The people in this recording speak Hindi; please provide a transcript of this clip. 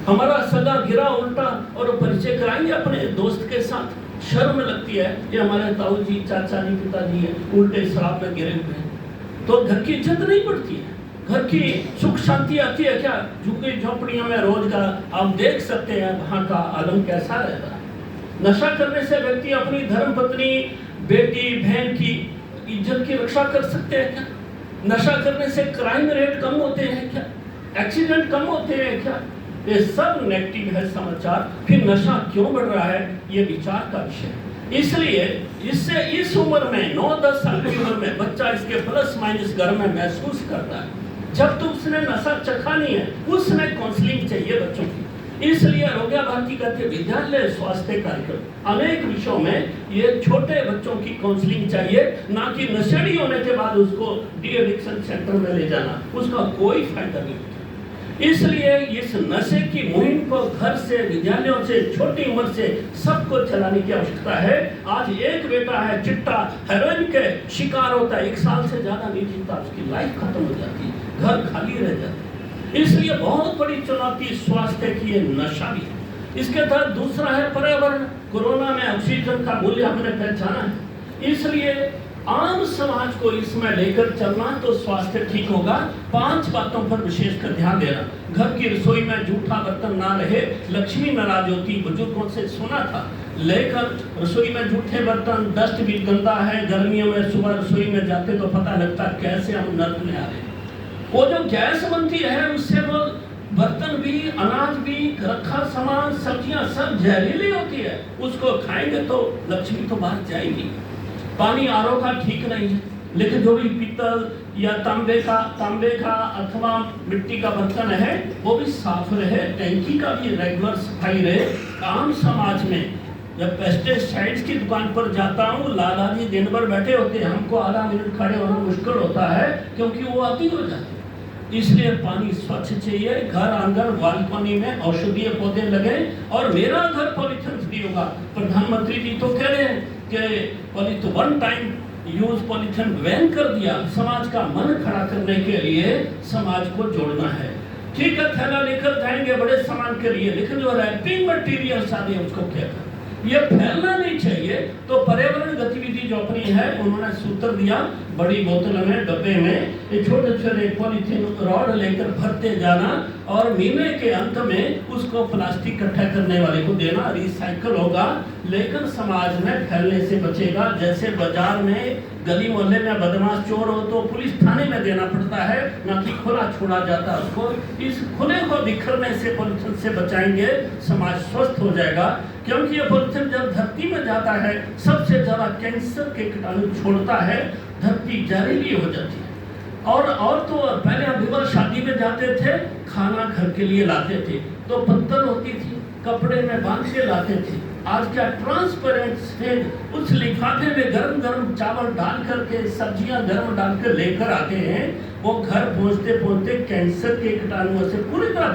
हमारा सगा गिरा उल्टा और परिचय कराएंगे अपने दोस्त के साथ। शर्म लगती है, ये हमारे ताऊ जी, चाचा जी, पिताजी है, उल्टे शराब में गिरे हुए हैं। तो घर की इज्जत नहीं बढ़ती है, घर की सुख शांति आती है क्या? झुग्गी झोपड़ियों में रोज का आप देख सकते हैं वहां का आलम कैसा रहता है। नशा करने से व्यक्ति अपनी धर्म पत्नी, बेटी, बहन की इज्जत की रक्षा कर सकते हैं क्या? नशा करने से क्राइम रेट कम होते हैं क्या? एक्सीडेंट कम होते हैं क्या? ये सब नेगेटिव है समाचार। फिर नशा क्यों बढ़ रहा है, ये विचार का विषय है। इसलिए इससे इस उम्र में 9-10 साल की उम्र में बच्चा इसके प्लस माइनस घर में महसूस करता है। जब तो उसने नशा चखा नहीं है, उसमें काउंसलिंग चाहिए बच्चों की। इसलिए आरोग्य भारती कहते विद्यालय स्वास्थ्य कार्यक्रम अनेक विषयों में ये छोटे बच्चों की काउंसलिंग चाहिए, ना कि नशेड़ी होने के बाद उसको डी एडिक्शन सेंटर में ले जाना, उसका कोई फायदा नहीं होता। इसलिए इस नशे की मुहिम को घर से, विद्यालयों से, छोटी उम्र से सबको चलाने की आवश्यकता है। आज एक बेटा है चिट्टा हेरोइन के शिकार होता है, 1 साल से ज्यादा नहीं जीता, उसकी लाइफ खत्म हो जाती है, घर खाली रह जाता है। इसलिए बहुत बड़ी चुनौती स्वास्थ्य की ये नशा भी है। इसके तहत दूसरा है पर्यावरण। कोरोना में ऑक्सीजन का मूल्य हमने पहचाना है, इसलिए आम समाज को इसमें लेकर चलना तो स्वास्थ्य ठीक होगा। 5 बातों पर विशेषकर ध्यान देना। घर की रसोई में जूठा बर्तन ना रहे, लक्ष्मी नाराज होती, बुजुर्गों से सुना था। लेकर रसोई में जूठे बर्तन, डस्टबिन गंदा है, गर्मियों में सुबह रसोई में जाते तो पता लगता कैसे हम नर्क में आ रहे हैं। वो जो गैस बनती है उससे वो बर्तन भी, अनाज भी, रखा सामान, सब्जियां सब जहरीली होती है। उसको खाएंगे तो लक्ष्मी तो बाहर जाएगी। पानी आरओ का ठीक नहीं है, लेकिन जो भी पीतल या तांबे का अथवा मिट्टी का बर्तन है वो भी साफ रहे, टैंकी का भी रेगुलर सफाई रहे। आम समाज में जब पेस्टिसाइड्स की दुकान पर जाता हूँ, लाला जी दिन भर बैठे होते हैं, हमको आधा मिनट खड़े होना मुश्किल होता है क्योंकि वो आती हो जाती है। इसलिए पानी स्वच्छ चाहिए। घर आंगन बालकनी में औषधीय पौधे लगे और मेरा घर पॉलीथिन फ्री होगा। प्रधानमंत्री जी तो कह रहे हैं कि polythene one time use polythene ban कर दिया। समाज का मन खड़ा करने के लिए समाज को जोड़ना है। ठीक है, थैला लेकर जाएंगे बड़े सामान के लिए, लेकिन जो रैपिंग मटेरियल आदि है उसको क्या करें? ये फैलना नहीं चाहिए। तो पर्यावरण गतिविधि जो अपनी है उन्होंने सूत्र दिया, बड़ी बोतल में, डब्बे में ये छोटे छोटे पॉलीथीन रॉड लेकर भरते जाना और महीने के अंत में उसको प्लास्टिक इकट्ठा करने वाले को देना, रिसाइकल होगा, लेकिन समाज में फैलने से बचेगा। जैसे बाजार में गली मोहल्ले में बदमाश चोर हो तो पुलिस थाने में देना पड़ता है, ना कि खुला छोड़ा जाता है उसको। इस खुले को बिखरने से, पॉलीथीन से बचाएंगे, समाज स्वस्थ हो जाएगा। क्योंकि ये पॉलीथीन जब धरती में जाता है सबसे ज्यादा कैंसर के कीटाणु छोड़ता है, धरती जहरीली हो जाती है। और तो पहले हम विवाह शादी में जाते थे, खाना घर के लिए लाते थे तो पत्तल होती थी, कपड़े में बांध के लाते थे। आज क्या ट्रांसपेरेंट से उस लिफाफे में गरम गरम चावल डाल करके, सब्जियां गरम डाल कर लेकर आते हैं। वो घर पहुंचते पहुंचते कैंसर के कीटाणुओं से पूरी तरह